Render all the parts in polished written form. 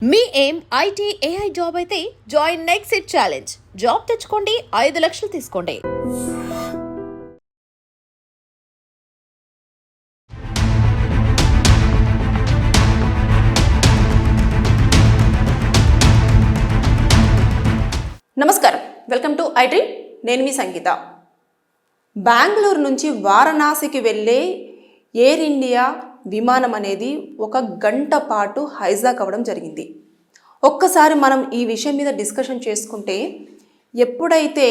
మీ ఏం IT AI job అయితే join next it challenge. Job తెచ్చుకోండి, 5 లక్షలు తీసుకోండి. నమస్కారం, వెల్కమ్ టు ఐటీ. నేను మీ సంగీత. బెంగళూరు నుంచి వారణాసికి వెళ్ళే ఎయిర్ ఇండియా విమానం అనేది 1 గంట పాటు హైజాక్ అవ్వడం జరిగింది. ఒక్కసారి మనం ఈ విషయం మీద డిస్కషన్ చేసుకుంటే, ఎప్పుడైతే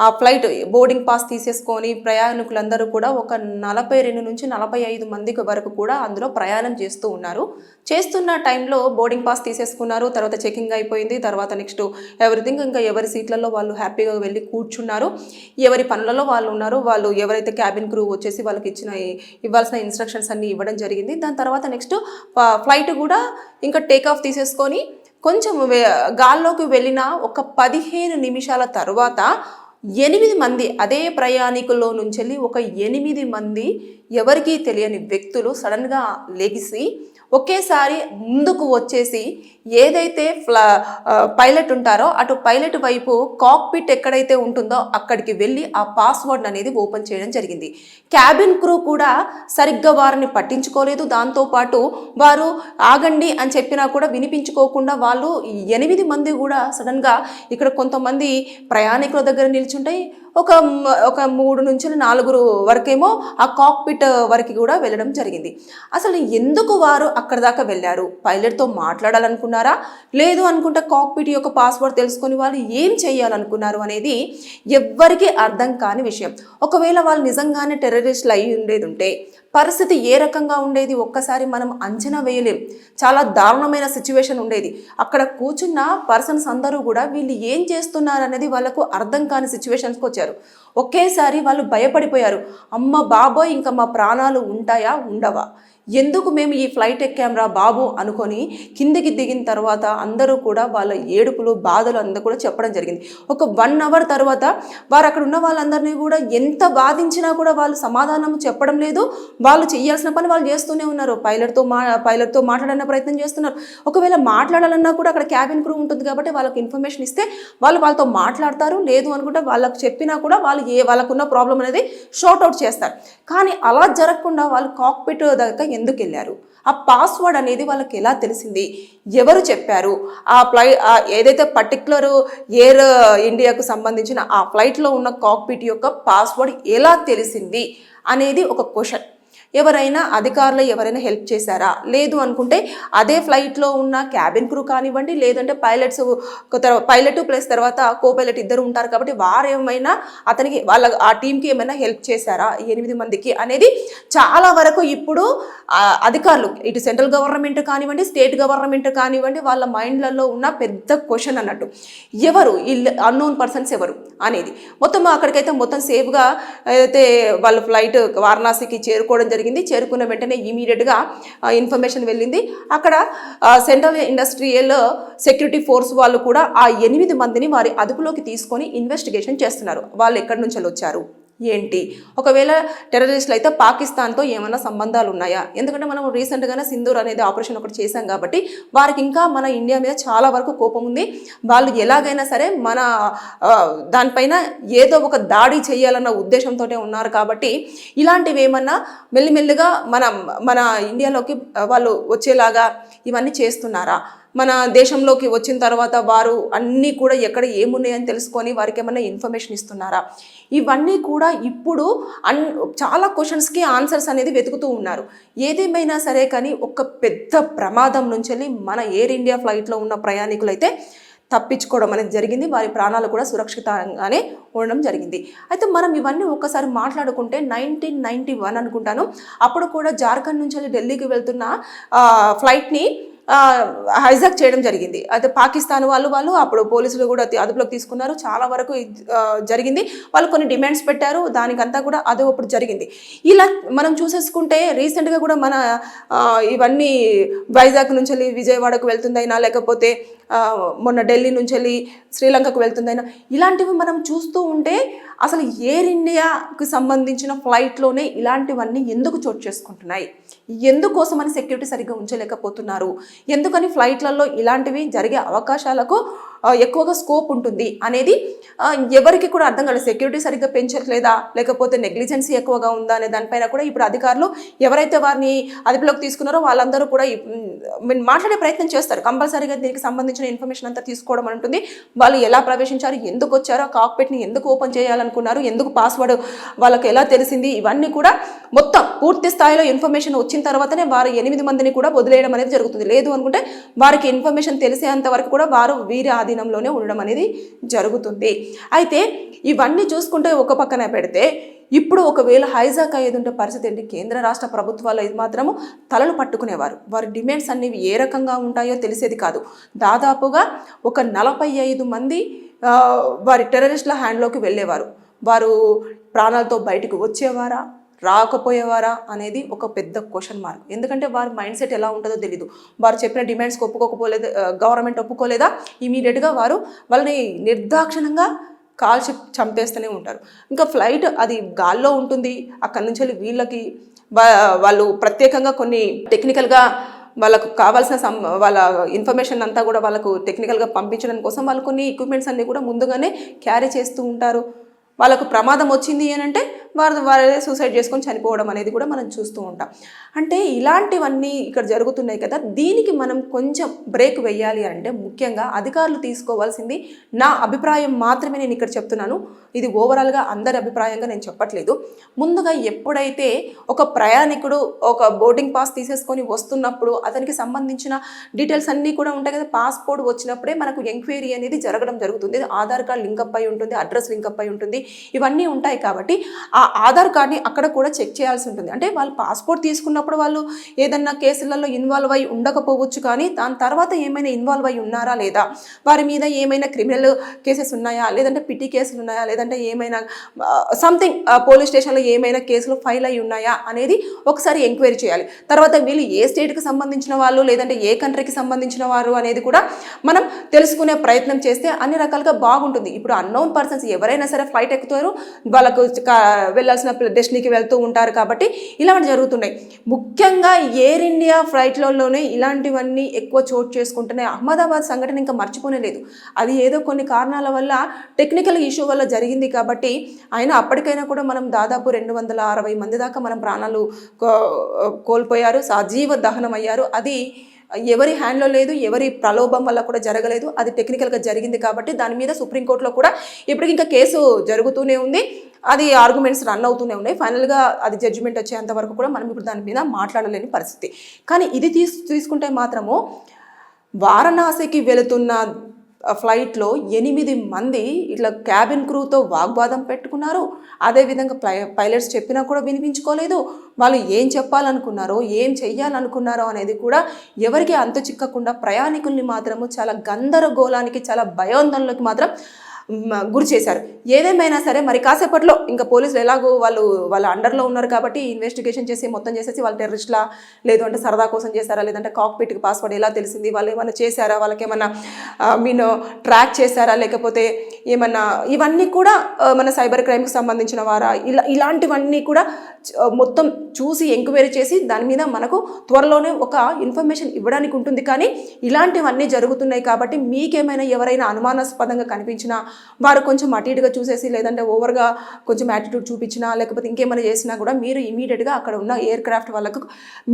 ఆ ఫ్లైట్ బోర్డింగ్ పాస్ తీసేసుకొని ప్రయాణికులందరూ కూడా ఒక 42 నుంచి 45 మందికి వరకు కూడా అందులో ప్రయాణం చేస్తూ ఉన్నారు. చేస్తున్న టైంలో బోర్డింగ్ పాస్ తీసేసుకున్నారు, తర్వాత చెకింగ్ అయిపోయింది, తర్వాత నెక్స్ట్ ఎవ్రీథింగ్ ఇంకా ఎవరి సీట్లలో వాళ్ళు హ్యాపీగా వెళ్ళి కూర్చున్నారు, ఎవరి పనులలో వాళ్ళు ఉన్నారు. వాళ్ళు ఎవరైతే క్యాబిన్ క్రూ వచ్చేసి వాళ్ళకి ఇవ్వాల్సిన ఇన్స్ట్రక్షన్స్ అన్నీ ఇవ్వడం జరిగింది. దాని తర్వాత నెక్స్ట్ ఫ్లైట్ కూడా ఇంకా టేక్ ఆఫ్ తీసేసుకొని కొంచెం గాల్లోకి వెళ్ళిన ఒక 15 నిమిషాల తర్వాత 8 మంది అదే ప్రయాణికుల్లో నుంచి ఒక 8 మంది ఎవరికీ తెలియని వ్యక్తులు సడన్గా లెగిసి ఒకేసారి ముందుకు వచ్చేసి ఏదైతే పైలట్ ఉంటారో అటు పైలట్ వైపు కాక్పిట్ ఎక్కడైతే ఉంటుందో అక్కడికి వెళ్ళి ఆ పాస్వర్డ్ అనేది ఓపెన్ చేయడం జరిగింది. క్యాబిన్ క్రూ కూడా సరిగ్గా వారిని పట్టించుకోలేదు. దాంతోపాటు వారు ఆగండి అని చెప్పినా కూడా వినిపించుకోకుండా వాళ్ళు 8 మంది కూడా సడన్గా ఇక్కడ కొంతమంది ప్రయాణికుల దగ్గర నిల్చుంటాయి, ఒక 3 నుంచి 4 వరకేమో ఆ కాక్పిట్ వరకు కూడా వెళ్ళడం జరిగింది. అసలు ఎందుకు వారు అక్కడ దాకా వెళ్ళారు? పైలట్తో మాట్లాడాలనుకున్నారా? లేదు అనుకుంటే కాక్పిట్ యొక్క పాస్వర్డ్ తెలుసుకొని వాళ్ళు ఏం చేయాలనుకున్నారు అనేది ఎవ్వరికీ అర్థం కాని విషయం. ఒకవేళ వాళ్ళు నిజంగానే టెర్రరిస్టులు అయి ఉండేది ఉంటే పరిస్థితి ఏ రకంగా ఉండేది ఒక్కసారి మనం అంచనా వేయలేం. చాలా దారుణమైన సిచ్యువేషన్ ఉండేది. అక్కడ కూర్చున్న పర్సన్స్ అందరూ కూడా వీళ్ళు ఏం చేస్తున్నారు అనేది వాళ్ళకు అర్థం కాని సిచ్యువేషన్స్కి వచ్చారు. ఒకేసారి వాళ్ళు భయపడిపోయారు. అమ్మ బాబోయ్, ఇంకా మా ప్రాణాలు ఉంటాయా ఉండవా, ఎందుకు మేము ఈ ఫ్లైట్ ఎక్కాంరా బాబు అనుకొని కిందికి దిగిన తర్వాత అందరూ కూడా వాళ్ళ ఏడుపులు బాధలు అందరూ కూడా చెప్పడం జరిగింది. ఒక 1 అవర్ తర్వాత వారు అక్కడ ఉన్న వాళ్ళందరినీ కూడా ఎంత బాధించినా కూడా వాళ్ళు సమాధానం చెప్పడం లేదు. వాళ్ళు చేయాల్సిన పని వాళ్ళు చేస్తూనే ఉన్నారు. పైలట్తో మాట్లాడన్న ప్రయత్నం చేస్తున్నారు. ఒకవేళ మాట్లాడాలన్నా కూడా అక్కడ క్యాబిన్ క్రూ ఉంటుంది కాబట్టి వాళ్ళకి ఇన్ఫర్మేషన్ ఇస్తే వాళ్ళతో మాట్లాడతారు. లేదు అనుకుంటే వాళ్ళకు చెప్పినా కూడా వాళ్ళకున్న ప్రాబ్లం అనేది షార్ట్ అవుట్ చేస్తారు. కానీ అలా జరగకుండా వాళ్ళు కాక్పిట్ దగ్గర ఎందుకు వెళ్ళారు? ఆ పాస్వర్డ్ అనేది వాళ్ళకి ఎలా తెలిసింది? ఎవరు చెప్పారు? ఏదైతే పర్టికులర్ ఎయిర్ ఇండియాకు సంబంధించిన ఆ ఫ్లైట్లో ఉన్న కాక్పిట్ యొక్క పాస్వర్డ్ ఎలా తెలిసింది అనేది ఒక క్వశ్చన్. ఎవరైనా అధికారులు ఎవరైనా హెల్ప్ చేశారా? లేదు అనుకుంటే అదే ఫ్లైట్లో ఉన్న క్యాబిన్ క్రూ కానివ్వండి, లేదంటే పైలట్ ప్లస్ తర్వాత కో పైలట్ ఇద్దరు ఉంటారు కాబట్టి వారు ఏమైనా అతనికి ఆ టీంకి ఏమైనా హెల్ప్ చేశారా 8 మందికి అనేది చాలా వరకు ఇప్పుడు అధికారులు ఇటు సెంట్రల్ గవర్నమెంట్ కానివ్వండి, స్టేట్ గవర్నమెంట్ కానివ్వండి, వాళ్ళ మైండ్లలో ఉన్న పెద్ద క్వశ్చన్ అన్నట్టు. ఎవరు ఈ అన్నోన్ పర్సన్స్ ఎవరు అనేది మొత్తం అక్కడికైతే మొత్తం సేఫ్గా అయితే వాళ్ళు ఫ్లైట్ వారణాసికి చేరుకోవడం జరిగింది. చేరుకున్న వెంటనే ఇమీడియట్గా ఇన్ఫర్మేషన్ వెళ్ళింది. అక్కడ సెంట్రల్ ఇండస్ట్రియల్ సెక్యూరిటీ ఫోర్స్ వాళ్ళు కూడా ఆ 8 మందిని వారి అదుపులోకి తీసుకొని ఇన్వెస్టిగేషన్ చేస్తున్నారు. వాళ్ళు ఎక్కడి నుంచి వచ్చారు ఏంటి, ఒకవేళ టెర్రరిస్టులు అయితే పాకిస్తాన్తో ఏమైనా సంబంధాలు ఉన్నాయా? ఎందుకంటే మనం రీసెంట్గానే సింధూర్ అనేది ఆపరేషన్ ఒకటి చేశాం కాబట్టి వారికి ఇంకా మన ఇండియా మీద చాలా వరకు కోపం ఉంది. వాళ్ళు ఎలాగైనా సరే మన దానిపైన ఏదో ఒక దాడి చేయాలన్న ఉద్దేశంతోనే ఉన్నారు. కాబట్టి ఇలాంటివి ఏమన్నా మెల్లిమెల్లిగా మన ఇండియాలోకి వాళ్ళు వచ్చేలాగా ఇవన్నీ చేస్తున్నారా? మన దేశంలోకి వచ్చిన తర్వాత వారు అన్నీ కూడా ఎక్కడ ఏమున్నాయని తెలుసుకొని వారికి ఏమైనా ఇన్ఫర్మేషన్ ఇస్తున్నారా? ఇవన్నీ కూడా ఇప్పుడు చాలా క్వశ్చన్స్కి ఆన్సర్స్ అనేది వెతుకుతూ ఉన్నారు. ఏదేమైనా సరే కానీ ఒక పెద్ద ప్రమాదం నుంచి మన ఎయిర్ ఇండియా ఫ్లైట్లో ఉన్న ప్రయాణికులు అయితే తప్పించుకోవడం అనేది జరిగింది. వారి ప్రాణాలు కూడా సురక్షితంగానే ఉండడం జరిగింది. అయితే మనం ఇవన్నీ ఒక్కసారి మాట్లాడుకుంటే 1991 అనుకుంటాను, అప్పుడు కూడా జార్ఖండ్ నుంచి ఢిల్లీకి వెళ్తున్న ఫ్లైట్ని హైజాక్ చేయడం జరిగింది. అయితే పాకిస్తాన్ వాళ్ళు అప్పుడు పోలీసులు కూడా అదుపులోకి తీసుకున్నారు. చాలా వరకు జరిగింది. వాళ్ళు కొన్ని డిమాండ్స్ పెట్టారు, దానికంతా కూడా అదే అప్పుడు జరిగింది. ఇలా మనం చూసేసుకుంటే రీసెంట్గా కూడా మన ఇవన్నీ వైజాగ్ నుంచి విజయవాడకు వెళ్తుందైనా, లేకపోతే మొన్న ఢిల్లీ నుంచి శ్రీలంకకు వెళ్తుందైనా, ఇలాంటివి మనం చూస్తూ ఉంటే అసలు ఎయిర్ ఇండియాకి సంబంధించిన ఫ్లైట్లోనే ఇలాంటివన్నీ ఎందుకు చోటు చేసుకుంటున్నాయి, ఎందుకోసమని సెక్యూరిటీ సరిగ్గా ఉంచలేకపోతున్నారు, ఎందుకని ఫ్లైట్లలో ఇలాంటివి జరిగే అవకాశాలకు ఎక్కువగా స్కోప్ ఉంటుంది అనేది ఎవరికి కూడా అర్థం కాలేదు. సెక్యూరిటీ సరిగ్గా పెంచట్లేదా, లేకపోతే నెగ్లిజెన్సీ ఎక్కువగా ఉందా అనే దానిపైన కూడా ఇప్పుడు అధికారులు ఎవరైతే వారిని అదుపులోకి తీసుకున్నారో వాళ్ళందరూ కూడా మాట్లాడే ప్రయత్నం చేస్తారు. కంపల్సరీగా దీనికి సంబంధించిన ఇన్ఫర్మేషన్ అంతా తీసుకోవడం ఉంటుంది. వాళ్ళు ఎలా ప్రవేశించారు, ఎందుకు వచ్చారో, కాక్పిట్ని ఎందుకు ఓపెన్ చేయాలనుకున్నారు, ఎందుకు పాస్వర్డ్ వాళ్ళకి ఎలా తెలిసింది, ఇవన్నీ కూడా మొత్తం పూర్తి స్థాయిలో ఇన్ఫర్మేషన్ వచ్చిన తర్వాతనే వారు 8 మందిని కూడా వదిలేయడం అనేది జరుగుతుంది. లేదు అనుకుంటే వారికి ఇన్ఫర్మేషన్ తెలిసేంత వరకు కూడా వారు వీరి ఆధీనంలోనే ఉండడం అనేది జరుగుతుంది. అయితే ఇవన్నీ చూసుకుంటే ఒక పక్కన పెడితే ఇప్పుడు ఒకవేళ హైజాక్ అయ్యేది పరిస్థితి ఏంటి? కేంద్ర రాష్ట్ర ప్రభుత్వాలు ఇది మాత్రము తలలు పట్టుకునేవారు. వారి డిమాండ్స్ అనేవి ఏ రకంగా ఉంటాయో తెలిసేది కాదు. దాదాపుగా ఒక 45 మంది వారి టెర్రరిస్టుల హ్యాండ్లోకి వెళ్ళేవారు. వారు ప్రాణాలతో బయటకు వచ్చేవారా, రాకపోయేవారా అనేది ఒక పెద్ద క్వశ్చన్ మార్క్. ఎందుకంటే వారి మైండ్ సెట్ ఎలా ఉంటుందో తెలీదు. వారు చెప్పిన డిమాండ్స్కి ఒప్పుకోకపోలేదు, గవర్నమెంట్ ఒప్పుకోలేదా, ఇమీడియట్గా వాళ్ళని నిర్దాక్షిణంగా కాల్చి చంపేస్తూనే ఉంటారు. ఇంకా ఫ్లైట్ అది గాల్లో ఉంటుంది. అక్కడి నుంచి వెళ్ళి వీళ్ళకి వాళ్ళు ప్రత్యేకంగా కొన్ని టెక్నికల్గా వాళ్ళకు కావాల్సిన వాళ్ళ ఇన్ఫర్మేషన్ అంతా కూడా వాళ్ళకు టెక్నికల్గా పంపించడం కోసం వాళ్ళు కొన్ని ఎక్విప్మెంట్స్ అన్నీ కూడా ముందుగానే క్యారీ చేస్తూ ఉంటారు. వాళ్ళకు ప్రమాదం వచ్చింది అని అంటే వారే సూసైడ్ చేసుకొని చనిపోవడం అనేది కూడా మనం చూస్తూ ఉంటాం. అంటే ఇలాంటివన్నీ ఇక్కడ జరుగుతున్నాయి కదా, దీనికి మనం కొంచెం బ్రేక్ వేయాలి అంటే ముఖ్యంగా అధికారులు తీసుకోవాల్సింది, నా అభిప్రాయం మాత్రమే నేను ఇక్కడ చెప్తున్నాను, ఇది ఓవరాల్గా అందరి అభిప్రాయంగా నేను చెప్పట్లేదు. ముందుగా ఎప్పుడైతే ఒక ప్రయాణికుడు ఒక బోర్డింగ్ పాస్ తీసేసుకొని వస్తున్నప్పుడు అతనికి సంబంధించిన డీటెయిల్స్ అన్నీ కూడా ఉంటాయి కదా, పాస్పోర్ట్ వచ్చినప్పుడే మనకు ఎంక్వైరీ అనేది జరగడం జరుగుతుంది. ఆధార్ కార్డ్ లింకప్ అయి ఉంటుంది, అడ్రస్ లింకప్ అయి ఉంటుంది, ఇవన్నీ ఉంటాయి. కాబట్టి ఆ ఆధార్ కార్డ్ని అక్కడ కూడా చెక్ చేయాల్సి ఉంటుంది. అంటే వాళ్ళు పాస్పోర్ట్ తీసుకున్నప్పుడు వాళ్ళు ఏదన్నా కేసులలో ఇన్వాల్వ్ అయి ఉండకపోవచ్చు, కానీ దాని తర్వాత ఏమైనా ఇన్వాల్వ్ అయి ఉన్నారా లేదా, వారి మీద ఏమైనా క్రిమినల్ కేసెస్ ఉన్నాయా, లేదంటే పిటి కేసులు ఉన్నాయా, లేదంటే ఏమైనా సంథింగ్ పోలీస్ స్టేషన్లో ఏమైనా కేసులు ఫైల్ అయి ఉన్నాయా అనేది ఒకసారి ఎంక్వైరీ చేయాలి. తర్వాత వీళ్ళు ఏ స్టేట్కి సంబంధించిన వాళ్ళు, లేదంటే ఏ కంట్రీకి సంబంధించిన వారు అనేది కూడా మనం తెలుసుకునే ప్రయత్నం చేస్తే అన్ని రకాలుగా బాగుంటుంది. ఇప్పుడు అన్నోన్ పర్సన్స్ ఎవరైనా సరే ఫ్లైట్ ఎక్కుతారు, వాళ్ళకు వెళ్ళాల్సిన డెస్టినీకి వెళ్తూ ఉంటారు. కాబట్టి ఇలాంటి జరుగుతున్నాయి. ముఖ్యంగా ఎయిర్ ఇండియా ఫ్లైట్లలోనే ఇలాంటివన్నీ ఎక్కువ చోటు చేసుకుంటున్నాయి. అహ్మదాబాద్ సంఘటన ఇంకా మర్చిపోనే లేదు. అది ఏదో కొన్ని కారణాల వల్ల టెక్నికల్ ఇష్యూ వల్ల జరిగింది. కాబట్టి అయినా అప్పటికైనా కూడా మనం దాదాపు 260 మంది దాకా మనం ప్రాణాలు కోల్పోయారు, సజీవ దహనం అయ్యారు. అది ఎవరి హ్యాండ్లో లేదు, ఎవరి ప్రలోభం వల్ల కూడా జరగలేదు, అది టెక్నికల్గా జరిగింది. కాబట్టి దాని మీద సుప్రీంకోర్టులో కూడా ఇప్పటికి ఇంకా కేసు జరుగుతూనే ఉంది. అది ఆర్గ్యుమెంట్స్ రన్ అవుతూనే ఉన్నాయి. ఫైనల్గా అది జడ్జిమెంట్ వచ్చేంత వరకు కూడా మనం ఇప్పుడు దాని మీద మాట్లాడలేని పరిస్థితి. కానీ ఇది తీసుకుంటే మాత్రము వారణాసికి వెళుతున్న ఫ్లైట్లో 8 మంది ఇట్లా క్యాబిన్ క్రూతో వాగ్వాదం పెట్టుకున్నారు. అదేవిధంగా పైలట్స్ చెప్పినా కూడా వినిపించుకోలేదు. వాళ్ళు ఏం చెప్పాలనుకున్నారో, ఏం చెయ్యాలనుకున్నారో అనేది కూడా ఎవరికి అంతు చిక్కకుండా ప్రయాణికుల్ని మాత్రము చాలా గందరగోళానికి, చాలా భయాందోళనకి మాత్రం గురి చేశారు. ఏదేమైనా సరే మరి కాసేపట్లో ఇంకా పోలీసులు ఎలాగో వాళ్ళ అండర్లో ఉన్నారు కాబట్టి ఇన్వెస్టిగేషన్ చేసి మొత్తం చేసేసి వాళ్ళు టెర్రరిస్ట్లా, లేదు అంటే సరదా కోసం చేశారా, లేదంటే కాక్పిట్కి పాస్వర్డ్ ఎలా తెలిసింది, వాళ్ళు ఏమైనా చేశారా, వాళ్ళకి ఏమన్నా ట్రాక్ చేశారా, లేకపోతే ఏమన్నా ఇవన్నీ కూడా మన సైబర్ క్రైమ్కి సంబంధించిన వారా, ఇలాంటివన్నీ కూడా మొత్తం చూసి ఎంక్వైరీ చేసి దాని మీద మనకు త్వరలోనే ఒక ఇన్ఫర్మేషన్ ఇవ్వడానికి ఉంటుంది. కానీ ఇలాంటివన్నీ జరుగుతున్నాయి కాబట్టి మీకేమైనా ఎవరైనా అనుమానాస్పదంగా కనిపించినా, వారు కొంచెం అటు ఇటుగా చూసేసి, లేదంటే ఓవర్గా కొంచెం యాటిట్యూడ్ చూపించినా, లేకపోతే ఇంకేమైనా చేసినా కూడా మీరు ఇమీడియట్గా అక్కడ ఉన్న ఎయిర్ క్రాఫ్ట్ వాళ్ళకు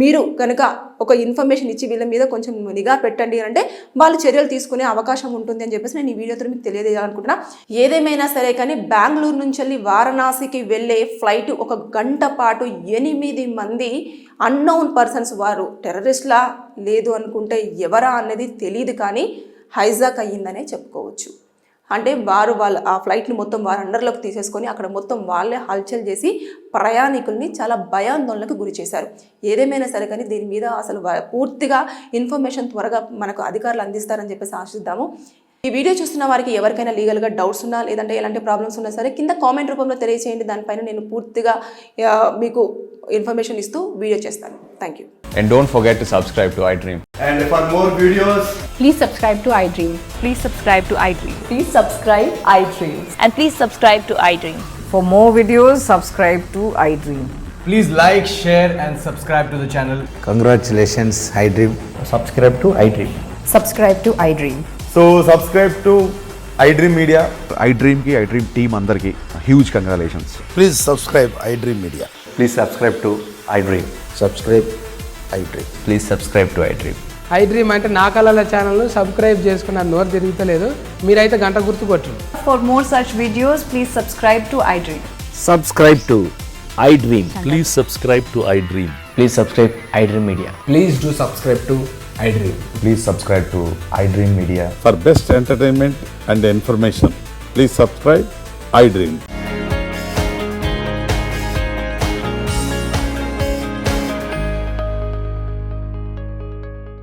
మీరు కనుక ఒక ఇన్ఫర్మేషన్ ఇచ్చి వీళ్ళ మీద కొంచెం నిఘా పెట్టండి అంటే వాళ్ళు చర్యలు తీసుకునే అవకాశం ఉంటుంది అని చెప్పేసి నేను ఈ వీడియోతో మీకు తెలియజేయాలనుకుంటున్నా. ఏదేమైనా సరే కానీ బెంగళూరు నుంచి వెళ్ళి వారణాసికి వెళ్ళే ఫ్లైట్ 1 గంట పాటు 8 మంది అన్నోన్ పర్సన్స్, వారు టెర్రరిస్ట్లా లేదు అనుకుంటే ఎవరా అన్నది తెలియదు, కానీ హైజాక్ అయ్యిందనే చెప్పుకోవచ్చు. అంటే వాళ్ళ ఆ ఫ్లైట్ని మొత్తం వారి అండర్లోకి తీసేసుకొని అక్కడ మొత్తం వాళ్ళే హల్చల్ చేసి ప్రయాణికుల్ని చాలా భయాందోళనకు గురి చేశారు. ఏదేమైనా సరే కానీ దీని మీద అసలు పూర్తిగా ఇన్ఫర్మేషన్ త్వరగా మనకు అధికారులు అందిస్తారని చెప్పేసి ఆశిద్దాము. ఈ వీడియో చూస్తున్న వారికి ఎవరికైనా లీగల్గా డౌట్స్ ఉన్నా, లేదంటే ఎలాంటి ప్రాబ్లమ్స్ ఉన్నా సరే కింద కామెంట్ రూపంలో తెలియజేయండి. దానిపైన నేను పూర్తిగా మీకు ఇన్ఫర్మేషన్ ఇస్తూ వీడియో చేస్తాను. Thank you. And don't forget to subscribe to iDream. And for more videos, please subscribe to iDream. Please subscribe to iDream. Please subscribe iDream. And please subscribe to iDream. For more videos, subscribe to iDream. Please like, share, and subscribe to the channel. Congratulations, iDream. Subscribe to iDream. Subscribe to iDream. So subscribe to iDream Media. iDream ki iDream team అందరికి huge congratulations. Please subscribe iDream Media. Please subscribe to iDream. Subscribe iDream. Please subscribe to iDream. iDream అంటే నా కళల ఛానల్ను subscribe చేసుకున్న నోరు తిరుగుతలేదు, మీరైతే గంట గుర్తు కొట్టండి. For more such videos, please subscribe to iDream. Subscribe to iDream. Please subscribe to iDream. Please subscribe iDream Media. Please do subscribe to iDream. Please subscribe to iDream media. For best entertainment and information, please subscribe iDream.